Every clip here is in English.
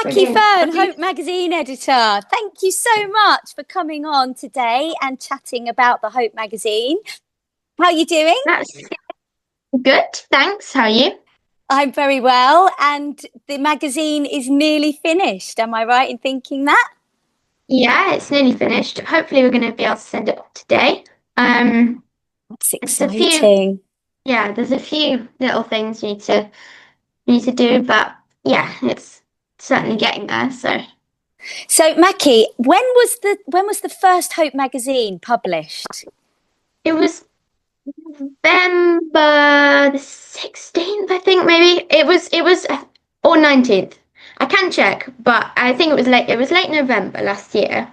Mackie Fern, Hope Magazine editor. Thank you so much for coming on today and chatting about the Hope Magazine. How are you doing? That's good, thanks. How are you? I'm very well, and the magazine is nearly finished. Am I right in thinking that? Yeah, it's nearly finished. Hopefully, we're going to be able to send it off today. That's It's a few, exciting. yeah, there's a few little things you need to do, but yeah, it's certainly getting there. So So, Mackie, when was the first Hope Magazine published? it was November the 16th, I think maybe. It was or 19th. I can check, but I think it was late. It was late November last year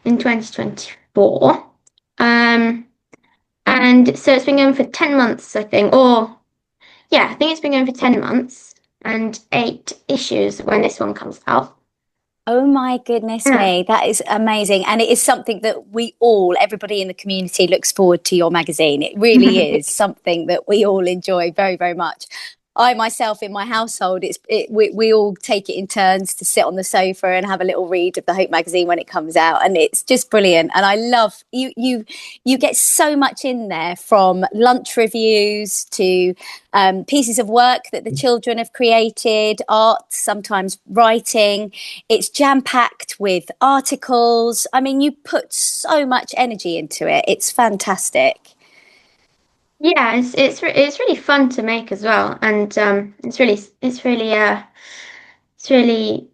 in 2024. Um. And so it's been going for 10 months, I think. Or, yeah, I think it's been going for 10 months and 8 issues when this one comes out. Oh my goodness Yeah. me, that is amazing. And it is something that everybody in the community looks forward to your magazine. It really is something that we all enjoy very, very much. I myself in my household, we all take it in turns to sit on the sofa and have a little read of the Hope magazine when it comes out, and it's just brilliant. And I love you get so much in there, from lunch reviews to pieces of work that the children have created, art, sometimes writing. It's jam packed with articles. I mean, you put so much energy into it. It's fantastic. Yeah, it's really fun to make as well, and it's really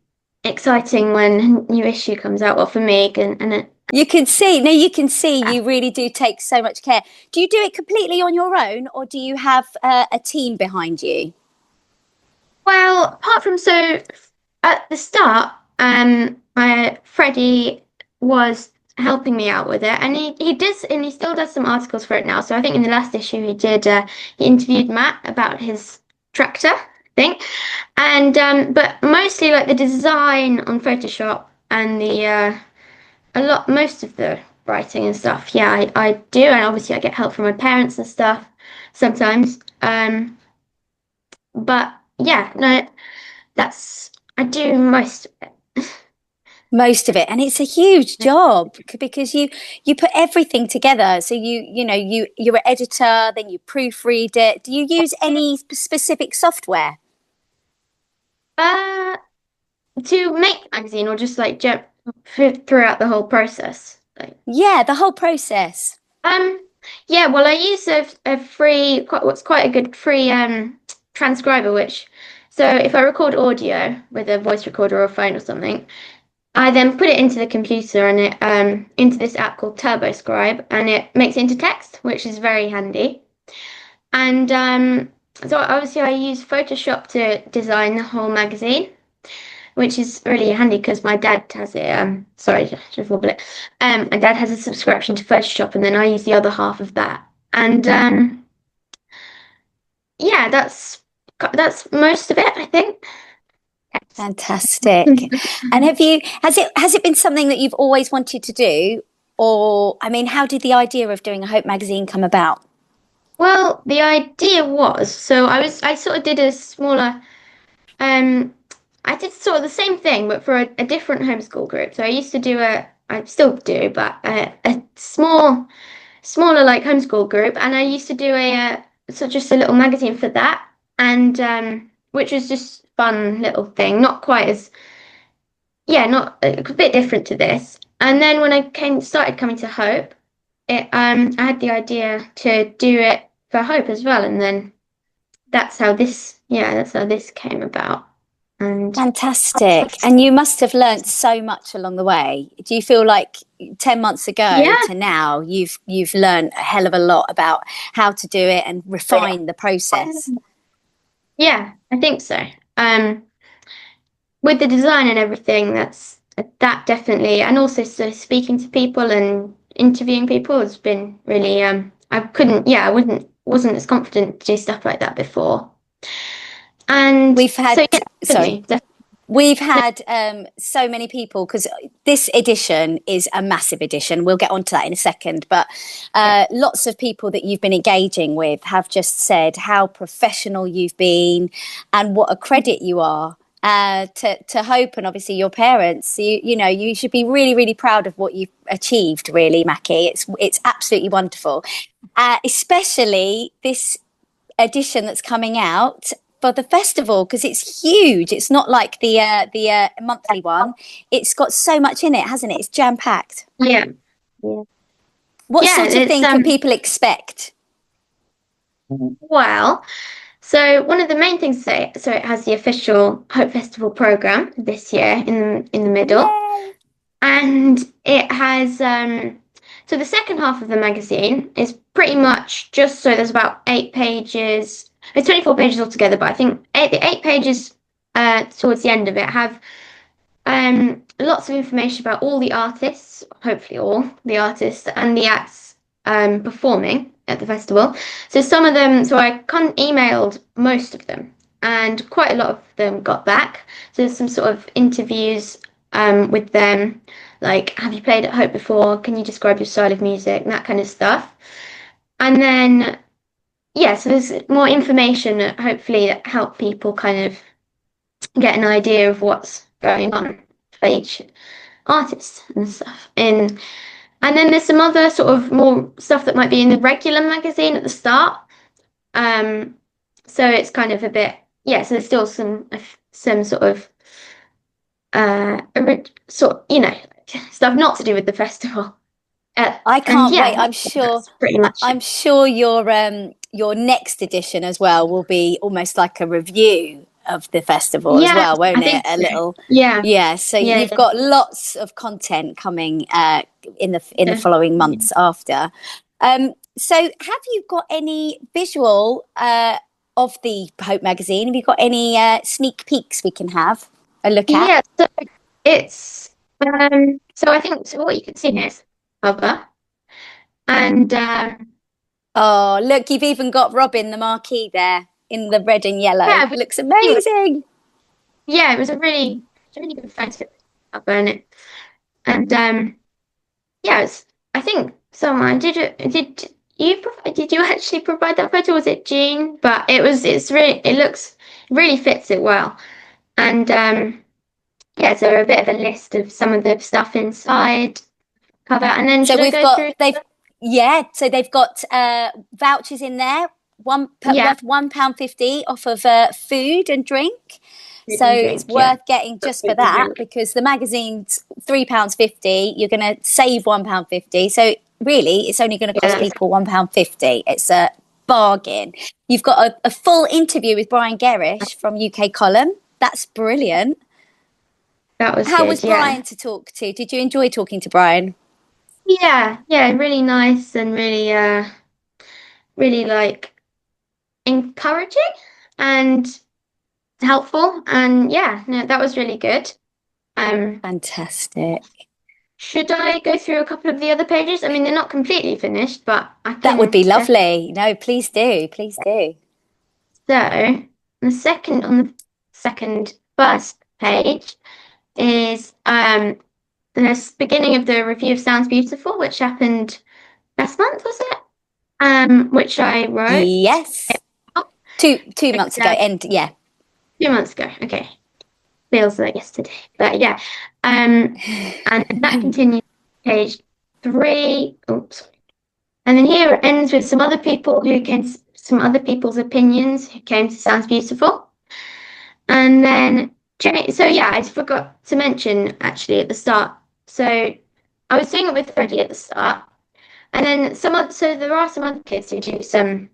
exciting when a new issue comes out. Well, for me, and it, You can see you really do take so much care. Do you do it completely on your own, or do you have a team behind you? well, apart from so at the start, Freddie was helping me out with it, and he still does some articles for it now. So I think in the last issue he interviewed Matt about his tractor, I think, and but mostly like the design on Photoshop and the most of the writing and stuff. Yeah, I do, and obviously I get help from my parents and stuff sometimes. But yeah, no, that's I do most of it. Most of it, and it's a huge job because you put everything together. So you're an editor, then you proofread it. Do you use any specific software? Uh, to make the magazine or just like throughout the whole process? Like, Yeah, the whole process. um, yeah, well, I use a free, what's quite a good free transcriber, so if I record audio with a voice recorder or a phone or something, I then put it into the computer and it into this app called TurboScribe, and it makes it into text, which is very handy. And so obviously I use Photoshop to design the whole magazine, which is really handy because my dad has it. Sorry, just wobble it. My dad has a subscription to Photoshop, and then I use the other half of that. And yeah, that's most of it, I think. Fantastic. And has it been something that you've always wanted to do? Or, I mean, how did the idea of doing a Hope magazine come about? Well, the idea was so I sort of did a smaller um I did sort of the same thing but for a different homeschool group. So I used to do I still do, but a smaller like homeschool group, and I used to do so just a little magazine for that, and which was just fun little thing, not quite as not a bit different to this. And then when I started coming to Hope, I had the idea to do it for Hope as well, and then that's how this came about. And Fantastic. And you must have learnt so much along the way. Do you feel like 10 months ago yeah, to now, you've learnt a hell of a lot about how to do it and refine the process? yeah, I think so. Um, with the design and everything, that definitely, and also so speaking to people and interviewing people has been really. I wasn't as confident to do stuff like that before, and We've had, so yeah, sorry, definitely. we've had so many people, because this edition is a massive edition. We'll get onto that in a second. But lots of people that you've been engaging with have just said how professional you've been and what a credit you are. to Hope and obviously your parents. You know, you should be really, really proud of what you've achieved, really, Mackie. It's absolutely wonderful, especially this edition that's coming out for the festival because it's huge. It's not like the monthly one. It's got so much in it, hasn't it? It's jam packed. Yeah. Yeah. What Yeah, sort of it's thing can people expect? well, so one of the main things so it has the official Hope Festival program this year in the middle. Yay! And it has so the second half of the magazine is pretty much just so there's about 8 pages. It's 24 pages altogether, but I think the 8 pages towards the end of it have lots of information about all the artists, hopefully all the artists and the acts performing at the festival. So some of them, so I emailed most of them, and quite a lot of them got back. So there's some sort of interviews with them, like have you played at Hope before? Can you describe your style of music? And that kind of stuff. And then yeah, so there's more information hopefully that help people kind of get an idea of what's going on for each artist and stuff. And then there's some other sort of more stuff that might be in the regular magazine at the start. Um, so it's kind of a bit, yeah. So there's still some sort of you know, stuff not to do with the festival. I And can't wait. yeah, that's pretty much it. I'm sure your next edition as well will be almost like a review of the festival as Yeah, well, I won't it? think A so. little, Yeah, yeah. So yeah, you've got lots of content coming in the following definitely. months after. So have you got any visual of the Hope magazine? Have you got any sneak peeks we can have a look at? Yeah, so it's so I think so what you can see is cover and Oh, look, you've even got Robin the marquee there in the red and yellow. yeah, Looks amazing. yeah, it was a really good photo cover and yeah, it's I think someone did you actually provide that photo? Was it Jean? But it's really it looks really fits it well. And yeah, so a bit of a list of some of the stuff inside cover. And then So should I we've go got through? so they've got vouchers in there, Yeah, worth £1.50 off of food and drink. food So and it's drink. Yeah, worth getting just for food and that drink. because the magazine's £3.50. You're going to save £1.50. So really, it's only going to cost Yeah, people £1.50. It's a bargain. You've got a full interview with Brian Gerrish from UK Column. That's brilliant. that was How was good. Yeah, Brian to talk to? Did you enjoy talking to Brian? yeah, yeah. Really nice and really like encouraging and helpful. And yeah, no, that was really good. Um, Fantastic. should I go through a couple of the other pages? I mean, they're not completely finished, but I That would can be definitely. lovely. No, please do. Please do. So, on the second first page is the beginning of the review of Sounds Beautiful, which happened last month, was it? Which I wrote. Yes. Oh, Two months ago. And yeah. 2 months ago. Okay, feels like yesterday, but yeah. Um, and that continues page three. Oops. And then here it ends with some other people's opinions who came to Sounds Beautiful. And then, so yeah, I forgot to mention actually at the start. So I was doing it with Freddie at the start, and then so there are some other kids who do some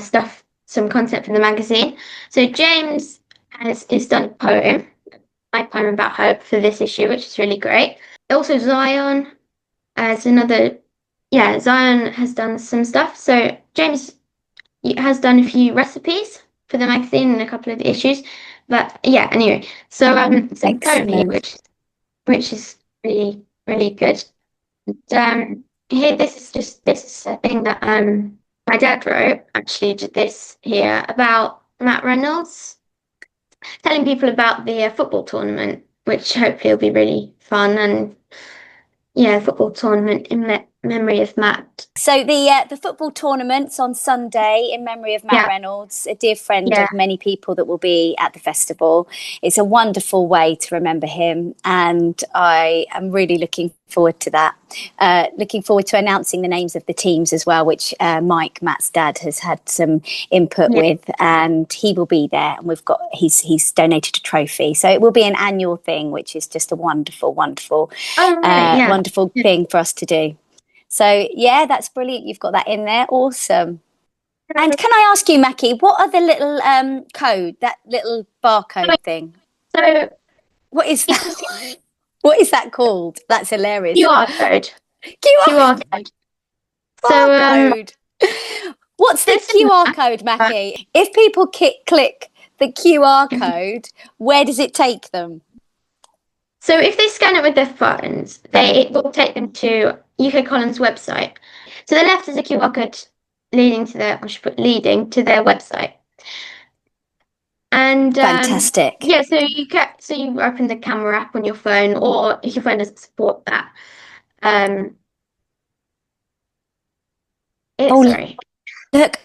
stuff, some content from the magazine. So James is done a poem, my poem about hope for this issue, which is really great. Also Zion as another, yeah, Zion has done some stuff. So James has done a few recipes for the magazine and a couple of issues. But yeah, anyway, so poetry, Excellent. which is really really good. And, here, this is a thing that my dad wrote. Actually, did this here about Matt Reynolds telling people about the football tournament, which hopefully will be really fun. And yeah, football tournament in memory of Matt. So the football tournament's on Sunday in memory of Matt Yeah, Reynolds, a dear friend yeah, of many people that will be at the festival. It's a wonderful way to remember him, and I am really looking forward to that. Looking forward to announcing the names of the teams as well, which Mike, Matt's dad, has had some input yeah. with, and he will be there. And he's donated a trophy, so it will be an annual thing, which is just a wonderful, Oh, right, yeah. wonderful thing for us to do. So yeah, that's brilliant. You've got that in there. Awesome. And can I ask you, Mackie, what are the little code, that little barcode thing? So What is it's that? a What is that called? That's hilarious. QR code. QR QR code. So barcode. What's the this is QR code, Mackie? If people click the QR code, where does it take them? so if they scan it with their phones, it will take them to UK Collins website. To the left is a QR code leading to their, I should put leading to their website. And Fantastic. yeah, so you open the camera app on your phone, or if your phone doesn't support that, um, Oh, sorry, look.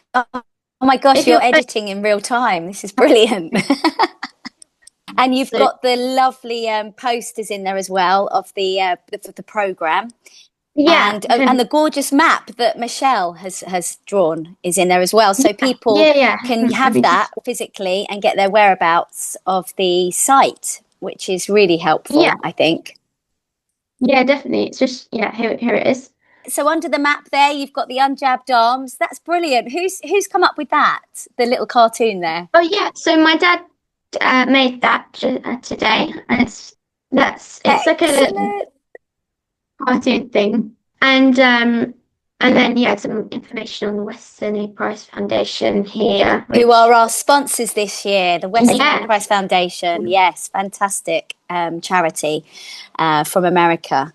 Oh my gosh, if your you're phone, editing in real time. This is brilliant. And you've so got the lovely posters in there as well of the program, yeah, and the gorgeous map that Michelle has drawn is in there as well. So people yeah, can Let have me that just, physically and get their whereabouts of the site, which is really yeah, helpful, I think. yeah, definitely. It's just here it is. So under the map there, you've got the unjabbed arms. That's brilliant. Who's come up with that? The little cartoon there. Oh yeah, so my dad made that today, and it's like a Excellent. cartoon thing, and then yeah, some information on the Western A Prize Foundation here, Who which are our sponsors this year, the Western A yeah, Prize Foundation. Yes, fantastic charity from America.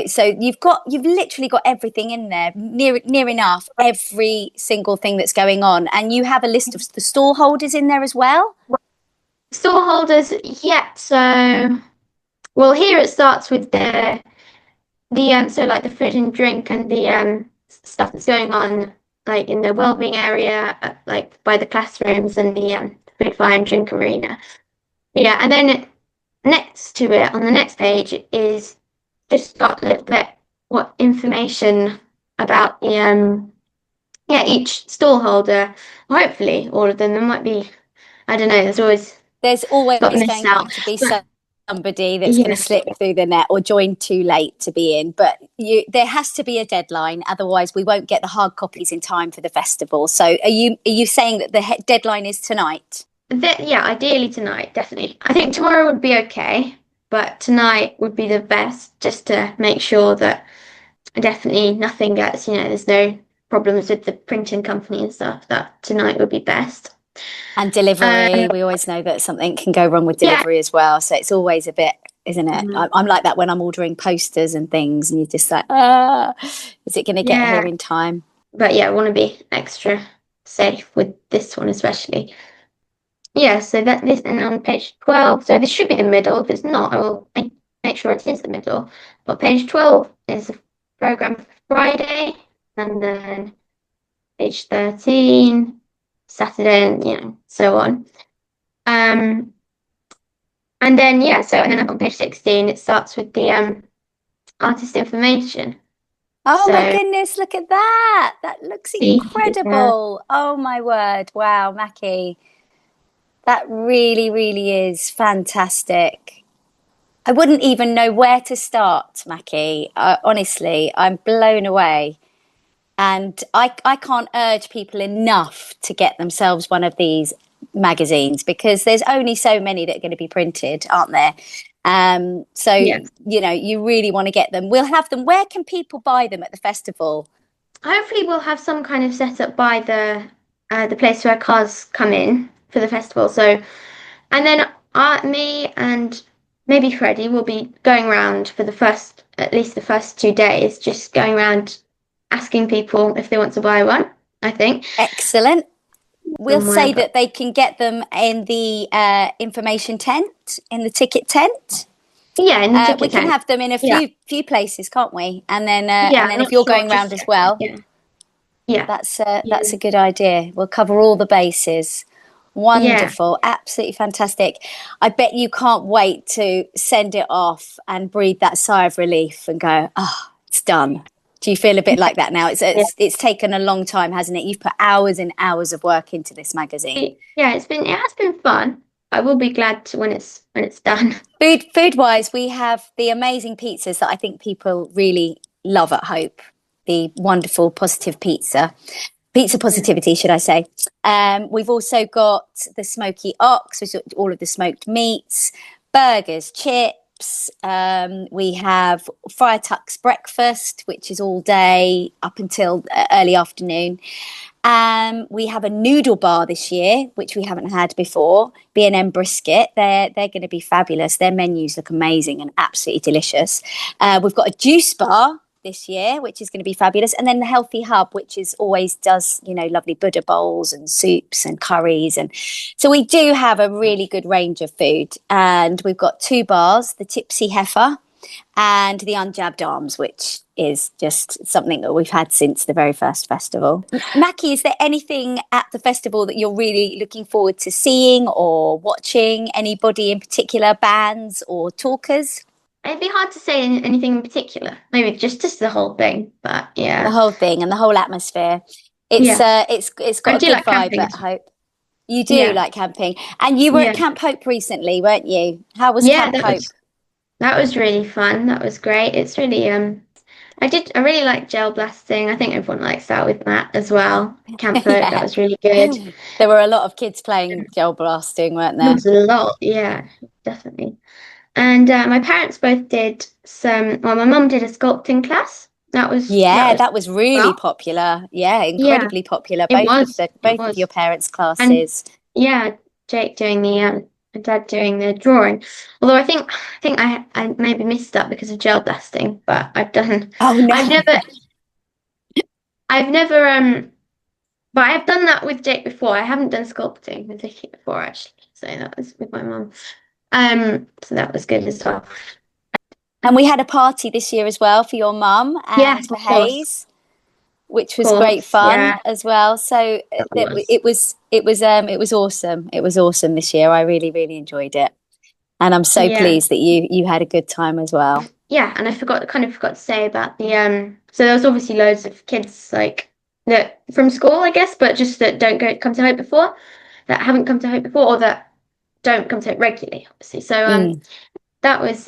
So you've literally got everything in there, near enough every single thing that's going on, and you have a list of the stall holders in there as well. store holders. Yeah, so well here it starts with the so like the food and drink and the stuff that's going on like in the wellbeing area, like by the classrooms and the food, fire and drink arena. Yeah, and then next to it on the next page is just got a little bit what information about the yeah each stall holder. Hopefully all of them. There might be, I don't know. There's always There's always got missed going out. to be But somebody that's going yeah, to slip through the net or join too late to be in. But there has to be a deadline, otherwise we won't get the hard copies in time for the festival. So are you saying that the deadline is tonight? yeah, ideally tonight, definitely. I think tomorrow would be okay, but tonight would be the best just to make sure that definitely nothing gets, there's no problems with the printing company and stuff. That tonight would be best. And Um, delivery, we always know that something can go wrong with yeah, delivery as well. So it's always a bit, isn't it? mm, I'm like that when I'm ordering posters and things, and you're just like, is it going to get yeah, here in time? but yeah, I want to be extra safe with this one especially. Yeah, so that this and on page 12, so this should be the middle. If it's not, I will make sure it is the middle. But page 12 is the program for Friday, and then page 13, Saturday, and so on. Um, and then yeah, so and then on page 16 it starts with the artist information. Oh my So goodness, look at that. That looks see, incredible. Oh my word. Wow, Mackie. That really, really is fantastic. I wouldn't even know where to start, Mackie. Honestly, I'm blown away. And I can't urge people enough to get themselves one of these magazines because there's only so many that are going to be printed, aren't there? So, yeah, you really want to get them. We'll have them. Where can people buy them at the festival? hopefully we'll have some kind of setup by the place where cars come in for the festival. So and then me and maybe Freddie will be going around for at least the first 2 days, just going around asking people if they want to buy one, I think. Excellent. We'll Somewhere, say but that they can get them in the information tent, in the ticket tent. Yeah, in the We ticket can tank. have them in a Yeah. few places, can't we? Yeah, And I'm then if not you're sure going just round as yet, but well, yeah. Yeah. that's Yeah. a good idea. We'll cover all the bases. Yeah. Wonderful, absolutely fantastic. I bet you can't wait to send it off and breathe that sigh of relief and go, oh, it's done. Do you feel a bit like that now? Yeah. It's taken a long time, hasn't it? You've put hours and hours of work into this magazine. Yeah, it has been fun. I will be glad to when it's done. Food wise, we have the amazing pizzas that I think people really love at Hope. The wonderful positive pizza Yeah. positivity, should I say. We've also got the smoky ox, which is all of the smoked meats, burgers, chips. We have Friar Tuck's breakfast, which is all day up until early afternoon. We have a noodle bar this year, which we haven't had before. B&M brisket. They're going to be fabulous. Their menus look amazing and absolutely delicious. We've got a juice bar this year, which is going to be fabulous. And then the Healthy Hub, which is always does, lovely Buddha bowls and soups and curries. And so we do have a really good range of food. And we've got two bars, the Tipsy Heifer and the Unjabbed Arms, which is just something that we've had since the very first festival. Mackie, is there anything at the festival that you're really looking forward to seeing or watching? Anybody in particular, bands or talkers? It'd be hard to say anything in particular. Maybe just the whole thing, but The yeah. whole thing and the whole atmosphere. Yeah. It's I got a do good like vibe camping at as well. Hope. You do Yeah. like camping, and you were at Yeah. Camp Hope recently, weren't you? How was Yeah, Camp Hope? that was really fun. That was great. It's really I really like gel blasting. I think everyone likes that with Matt as well. Camp Folk, that Yeah, was really good. there were a lot of kids playing gel blasting, weren't There there? was a lot, yeah, definitely. And my parents both did some. Well, my mum did a sculpting class. That Yeah, was that was really well. popular. Yeah, Yeah, incredibly popular. it was. It Both of your was. parents' And classes. yeah, Jake doing the my dad doing the drawing. Although I maybe missed that because of gel blasting, but Oh no. I've never I've never but I've done that with Jake before. I haven't done sculpting with Vicky before actually. So that was with my mum. So that was good as well. And we had a party this year as well for your mum Yeah, and for of Hayes, which was great course, fun yeah, as well. So that was. it was awesome. It was awesome this year. I really really enjoyed it, and I'm so Yeah, pleased that you had a good time as well. yeah, and kind of forgot to say about the so there was obviously loads of kids like that from school, I guess, but just that don't come to Hope before, that haven't come to Hope before, or that don't come to Hope regularly, obviously. So Mm.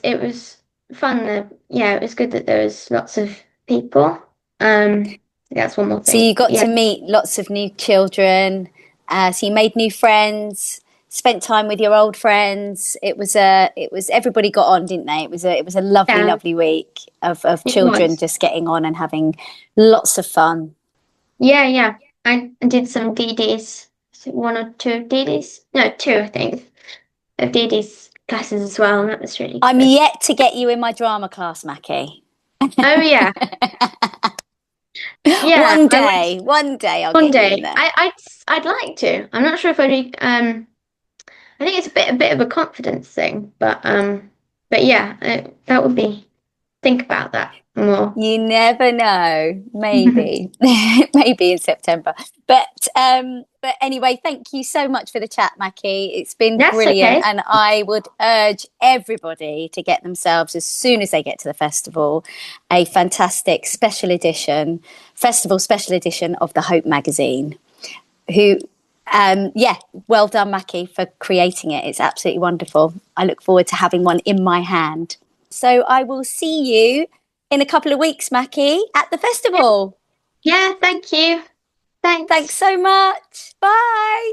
it was fun. Yeah, it was good that there was lots of people. That's one more So thing. you got Yeah, to meet lots of new children. So you made new friends, spent time with your old friends. It was everybody got on, didn't they? It was a lovely, yeah, lovely week of it children was. just getting on and having lots of fun. Yeah, yeah. I did some DDs, one or two DDs. No, two, I think, of DDs classes as well, and that was really I'm good. yet to get you in my drama class, Mackie. Oh yeah, yeah. I would One day I'll one get you in day. there. I'd like to. I'm not sure if I'd. I think it's a bit of a confidence thing, but yeah, that would be. Think about that more. You never know. Maybe, maybe in September. But anyway, thank you so much for the chat, Mackie. It's been That's brilliant, okay. and I would urge everybody to get themselves as soon as they get to the festival a fantastic special edition of the Hope magazine. Who, yeah, well done, Mackie, for creating it. It's absolutely wonderful. I look forward to having one in my hand. So I will see you in a couple of weeks, Mackie, at the festival. Yeah. Thank you. Thanks Thanks. so much. Bye.